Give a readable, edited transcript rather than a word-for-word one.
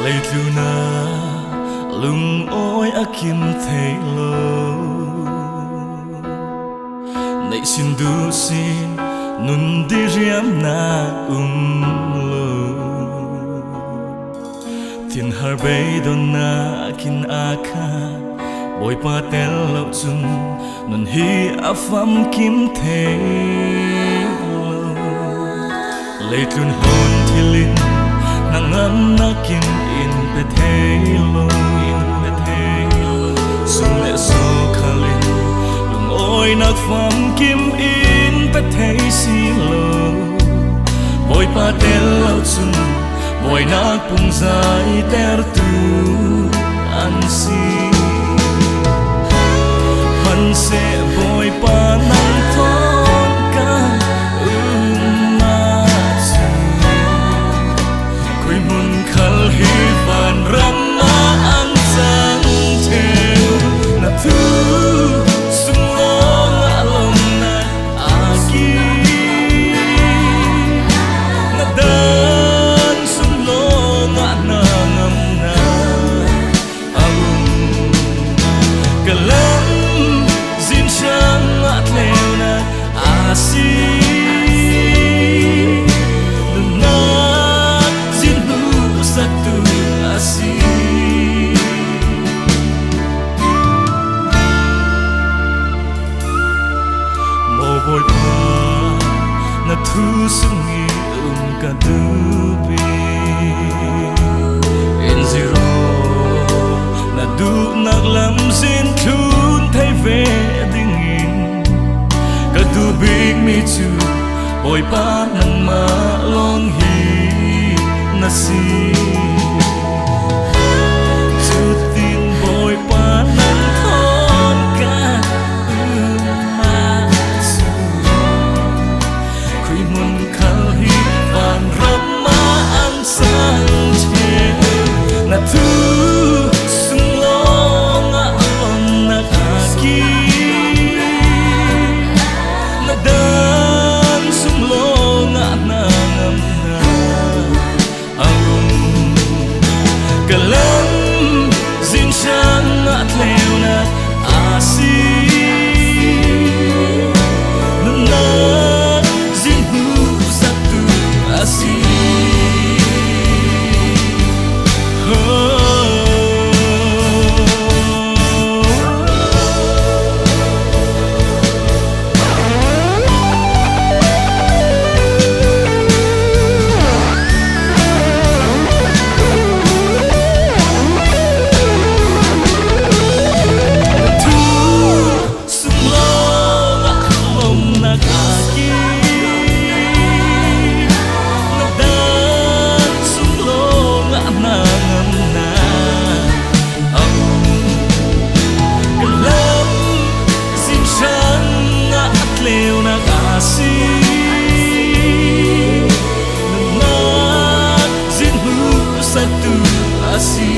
lấy luna lung ôi a kim thấy lô nãy xin du xin nun đi riam na lô thiên har bay don na kin aka boy pa tel lo chun nun hi afam kim thấy lấy lun hôn thilin nangam na kin in pe thấy lo sung lệ so khalin lung oi nak fam kim in pe thấy si lo boy pa tel lo chun boy nak pung zai ter tu an si man se boy pa nang thon ka ma chu koi mun khal hi van ram ma an sang theo na thu sung lo nga lom na aki na dan sung lo nga na ngam na kalam zin shang at leo na asi na zin hu sa tu asi mo boy pa na thu sungi ka du bi in zero na du nak lam zin thun thay về ding in ka du big me chu boy pa nang ma long hi na si chu tin boy pa nang thon ka ma chu khui mun khal hi van ram ma an sang che na thu sung lo nga om na aki na dan sung lo nga na ngam na ang kalam zin shang at leo na asi na zin hu sa tu asi satu asi